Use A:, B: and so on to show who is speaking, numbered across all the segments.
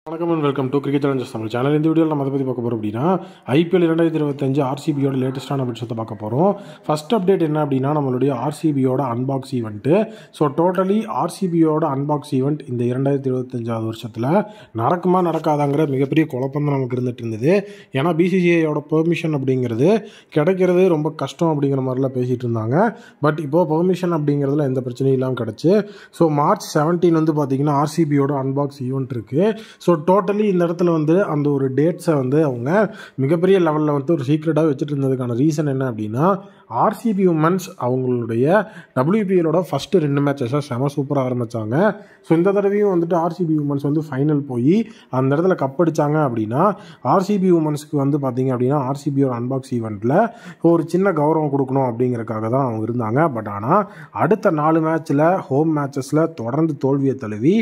A: வணக்கம் and welcome to cricket Challengers Tamil channel. இந்த வீடியோவில் நம்ம அதை பற்றி பார்க்க போகிறோம் அப்படின்னா ஐபிஎல் 2025 ஆர்சிபியோட லேட்டஸ்ட்டான அப்டேட்ஸை பார்க்க போகிறோம். ஃபர்ஸ்ட் அப்டேட் என்ன அப்படின்னா நம்மளுடைய ஆர்சிபியோட அன்பாக்ஸ் ஈவெண்ட்டு. ஸோ டோட்டலி ஆர்சிபியோட அன்பாக்ஸ் ஈவெண்ட் இந்த 2025 வருஷத்தில் நடக்குமா நடக்காதாங்கிற மிகப்பெரிய குழப்பம் தான் நமக்கு இருந்துகிட்டு இருந்தது. ஏன்னா பிசிசிஐயோட பெர்மிஷன் அப்படிங்கிறது கிடைக்கிறது ரொம்ப கஷ்டம் அப்படிங்கிற மாதிரிலாம் பேசிகிட்டு இருந்தாங்க. பட் இப்போது பெர்மிஷன் அப்படிங்கிறதுல எந்த பிரச்சனையும் இல்லாமல் கிடச்சி. ஸோ மார்ச் 17 வந்து பார்த்திங்கன்னா ஆர்சிபியோட அன்பாக்ஸ் ஈவெண்ட் இருக்குது. ஸோ டோட்டலி இந்த இடத்துல வந்து அந்த ஒரு டேட்ஸை வந்து அவங்க மிகப்பெரிய லெவலில் வந்து ஒரு சீக்ரெட்டாக வச்சுட்டு இருந்ததுக்கான ரீசன் என்ன அப்படின்னா ஆர்சிபி உமன்ஸ் அவங்களுடைய WPLோட ஃபஸ்ட்டு 2 மேட்சஸாக செம சூப்பராக ஆரம்பித்தாங்க. ஸோ இந்த தடவையும் வந்துட்டு ஆர்சிபி உமன்ஸ் வந்து ஃபைனல் போய் அந்த இடத்துல கப் அடித்தாங்க அப்படின்னா ஆர்சிபி உமன்ஸ்க்கு வந்து பார்த்திங்க அப்படின்னா ஆர்சிபியோட அன்பாக்ஸ் ஈவெண்ட்டில் ஒரு சின்ன கௌரவம் கொடுக்கணும் அப்படிங்கிறதுக்காக தான் அவங்க இருந்தாங்க. பட் ஆனால் அடுத்த 4 மேட்ச்சில் ஹோம் மேட்சஸில் தொடர்ந்து தோல்வியை தழுவி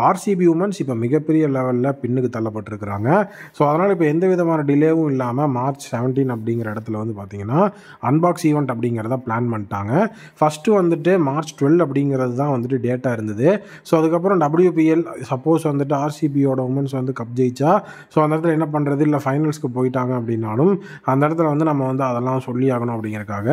A: ஆர்சிபி உமன்ஸ் இப்போ மிகப்பெரிய லெவலில் பின்னுக்கு தள்ளப்பட்டிருக்கிறாங்க. ஸோ அதனால் இப்போ எந்த விதமான டிலேவும் இல்லாமல் மார்ச் 17 அப்படிங்கிற இடத்துல வந்து பார்த்திங்கன்னா அன்பாக்ஸ் ஈவெண்ட் அப்படிங்கிறத பிளான் பண்ணிட்டாங்க. ஃபஸ்ட்டு வந்துட்டு மார்ச் 12 அப்படிங்கிறது தான் வந்துட்டு டேட்டா இருந்தது. ஸோ அதுக்கப்புறம் WPL சப்போஸ் வந்துட்டு ஆர்சிபியோட உமன்ஸ் வந்து கப் ஜெயிச்சா ஸோ அந்த இடத்துல என்ன பண்ணுறது, இல்லை ஃபைனல்ஸ்க்கு போயிட்டாங்க அப்படின்னாலும் அந்த இடத்துல வந்து நம்ம வந்து அதெல்லாம் சொல்லி ஆகணும் அப்படிங்கிறதுக்காக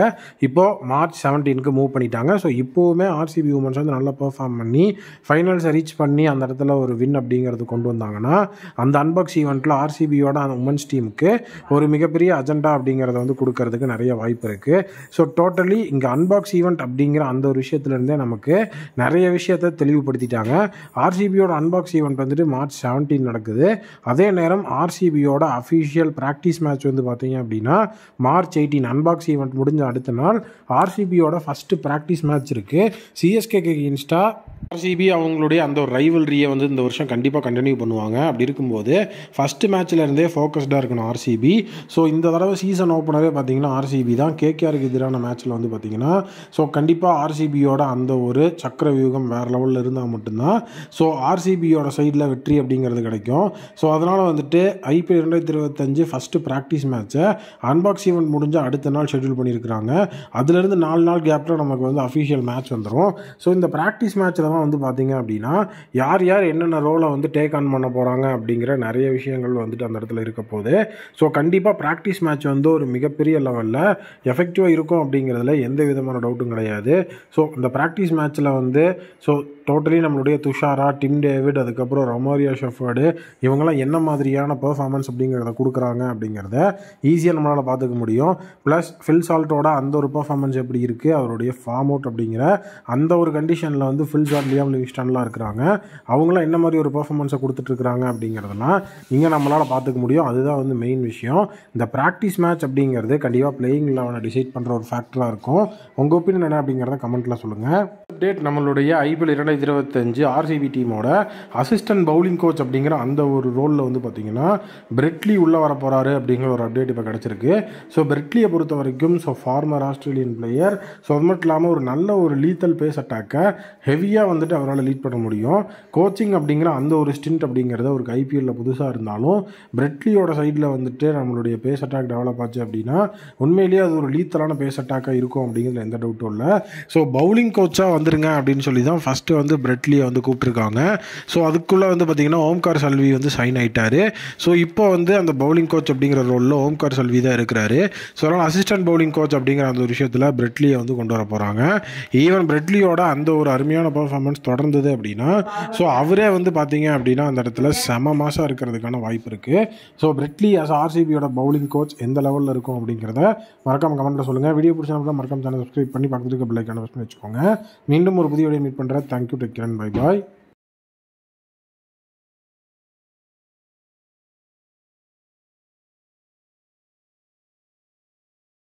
A: இப்போது மார்ச் 17க்கு மூவ் பண்ணிட்டாங்க. ஸோ இப்போவுமே ஆர்சிபி உமன்ஸ் வந்து நல்லா பெர்ஃபார்ம் பண்ணி ஃபைனல்ஸை ரீச் பண்ணி அந்த இடத்துல ஒரு வின் அப்படிங்கிறது கொண்டு வந்தாங்கன்னா அந்த அன்பாக்ஸ் ஈவெண்ட்டில் ஆர்சிபியோட அந்த உமன்ஸ் டீமுக்கு ஒரு மிகப்பெரிய அஜெண்டா அப்படிங்கிறத வந்து கொடுக்கறதுக்கு நிறைய வாய்ப்பு இருக்குது. ஸோ டோட்டலி இங்கே அன்பாக்ஸ் ஈவெண்ட் அப்படிங்கிற அந்த ஒரு விஷயத்துலேருந்தே நமக்கு நிறைய விஷயத்தை தெளிவுபடுத்திட்டாங்க. ஆர்சிபியோட அன்பாக்ஸ் ஈவெண்ட் வந்துட்டு மார்ச் 17 நடக்குது. அதே நேரம் ஆர்சிபியோட அஃபிஷியல் ப்ராக்டிஸ் மேட்ச் வந்து பார்த்தீங்க அப்படின்னா மார்ச் 18 அன்பாக்ஸ் ஈவெண்ட் முடிஞ்ச அடுத்த நாள் ஆர்சிபியோட ஃபஸ்ட்டு ப்ராக்டிஸ் மேட்ச் இருக்குது. சிஎஸ்கேக்கு எகெயின்ஸ்டா ஆர்சிபி அவங்களுடைய அந்த ஒரு ரைவல்ரியை வந்து இந்த வருஷம் கண்டிப்பாக கண்டினியூ பண்ணுவாங்க. அப்படி இருக்கும்போது ஃபஸ்ட்டு மேட்ச்லேருந்தே ஃபோக்கஸ்டாக இருக்கணும் ஆர்சிபி. ஸோ இந்த தடவை சீசன் ஓப்பனரே பார்த்தீங்கன்னா ஆர்சிபி தான். கேகேஆருக்கு எதிரான மேட்ச்சில் வந்து பார்த்திங்கன்னா ஸோ கண்டிப்பாக ஆர்சிபியோட அந்த ஒரு சக்கர வியூகம் வேறு லெவலில் இருந்தால் மட்டும்தான் ஸோ ஆர்சிபியோட சைடில் வெற்றி அப்படிங்கிறது கிடைக்கும். ஸோ அதனால் வந்துட்டு ஐபிஎல் 2025 ஃபஸ்ட்டு ப்ராக்டிஸ் மேட்ச்சை அன்பாக்ஸ் ஈவெண்ட் முடிஞ்ச அடுத்த நாள் ஷெட்யூல் பண்ணியிருக்கிறாங்க. அதுலேருந்து 4 நாள் கேப்பில் நமக்கு வந்து அஃபிஷியல் மேட்ச் வந்துடும். ஸோ இந்த ப்ராக்டிஸ் மேட்ச்சில் தான் வந்து பார்த்திங்க அப்படின்னா யார் யார் என்னென்ன ரோலை வந்து டேக் ஆன் பண்ண போகிறாங்க அப்படிங்கிற நிறைய விஷயங்கள் வந்துட்டு அந்த இடத்துல இருக்க போகுது. ஸோ கண்டிப்பாக ப்ராக்டிஸ் மேட்ச் வந்து ஒரு மிகப்பெரிய லெவலில் எஃபெக்டிவாக இருக்கும் அப்படிங்கிறதுல எந்த விதமான டவுட்டும் கிடையாது. ஸோ இந்த ப்ராக்டிஸ் மேட்ச்சில் வந்து ஸோ டோட்டலி நம்மளுடைய துஷாரா, டிம் டேவிட், அதுக்கப்புறம் ரொமாரியோ ஷெஃபர்டு இவங்கெல்லாம் என்ன மாதிரியான பெர்ஃபார்மன்ஸ் அப்படிங்கிறத கொடுக்குறாங்க அப்படிங்கிறத ஈஸியாக நம்மளால் பார்த்துக்க முடியும். ப்ளஸ் ஃபில் சால்ட்டோட அந்த ஒரு பெர்ஃபார்மன்ஸ் எப்படி இருக்குது, அவருடைய ஃபார்ம் அவுட் அப்படிங்கிற அந்த ஒரு கண்டிஷனில் வந்து ஃபில் சால்ட், லியாம் லிவிங்ஸ்டன்லாம் இருக்கிறாங்க. அவங்களாம் என்ன மாதிரி ஒரு பெர்ஃபார்மன்ஸை கொடுத்துட்ருக்குறாங்க அப்படிங்கிறதெல்லாம் இங்கே நம்மளால் பார்த்துக்க முடியும். அதுதான் வந்து மெயின் விஷயம். இந்த ப்ராக்டிஸ் மேட்ச் அப்படிங்கிறது கண்டிப்பாக பிளேயிங் லெவனை டிசைட் பண்ணுற ஒரு ஃபேக்டராக இருக்கும். உங்கள் ஒப்பீனியன் என்ன அப்படிங்கிறத கமெண்ட்டில் சொல்லுங்கள். அப்டேட் நம்மளுடைய ஐபிஎல் 2025 ஆர்சிபி டீமோட அசிஸ்டன்ட் பவுலிங் கோச் அப்படிங்கிற அந்த ஒரு ரோலில் வந்து பார்த்திங்கன்னா பிரெட்லி உள்ளே வர போகிறாரு அப்படிங்கிற ஒரு அப்டேட் இப்போ கிடச்சிருக்கு. ஸோ பிரெட்லியை பொறுத்த வரைக்கும் so former Australian player. So அது மட்டும் இல்லாமல் ஒரு நல்ல ஒரு லீத்தல் பேஸ் அட்டாக்கை ஹெவியாக வந்துட்டு அவரால் லீட் பண்ண முடியும். கோச்சிங் அப்படிங்கிற அந்த ஒரு ஸ்டிண்ட் அப்படிங்கிறது ஒரு ஐபிஎல்லில் புதுசாக இருந்தாலும் பிரெட்லியோட சைடில் வந்துட்டு நம்மளுடைய பேஸ் அட்டாக் டெவலப் ஆச்சு அப்படின்னா உண்மையிலேயே அது ஒரு லீத்தலான பேஸ் அட்டாக்காக இருக்கும் அப்படிங்கிறதுல எந்த டவுட்டும் இல்லை. ஸோ பவுலிங் கோச்சாக வந்துருங்க அப்படின்னு சொல்லி தான் ஃபஸ்ட்டு வந்து பிரெட்லியை வந்து கூப்பிட்டுருக்காங்க. ஸோ அதுக்குள்ளே வந்து பார்த்திங்கன்னா ஓம்கார் சல்வி வந்து சைன் ஆகிட்டார். ஸோ இப்போ வந்து அந்த பவுலிங் கோச் அப்படிங்கிற ரோலில் ஓம்கார் சல்வி தான் இருக்கிறாரு. ஸோ அதனால் அசிஸ்டன்ட் பவுலிங் கோச் அப்படிங்கிற அந்த ஒரு விஷயத்தில் பிரெட்லியை வந்து கொண்டு வர போகிறாங்க. ஈவன் பிரெட்லியோட அந்த ஒரு அருமையான பர்ஃபார்மன்ஸ் தொடர்ந்தது அப்படின்னா ஸோ அவரே வந்து பார்த்திங்க அப்படின்னா அந்த இடத்துல செம மாசாக இருக்கிறதுக்கான வாய்ப்பு இருக்குது. ஸோ பிரெட்லி ஆர்சிபியோட பவுலிங் கோச் எந்த லெவலில் இருக்கும் அப்படிங்கிறத மறக்காம கமெண்ட்டில் சொல்லுங்கள். வீடியோ பிடிச்சா மறக்காம சேனல் சப்ஸ்கிரைப் பண்ணி பக்கத்துக்கு பெல் ஐக்கானை ப்ரெஸ் பண்ணி வச்சுக்கோங்க. மீண்டும் ஒரு புதிய வீடியோ மீட் பண்ணுறேன். Thank you, take care, bye bye.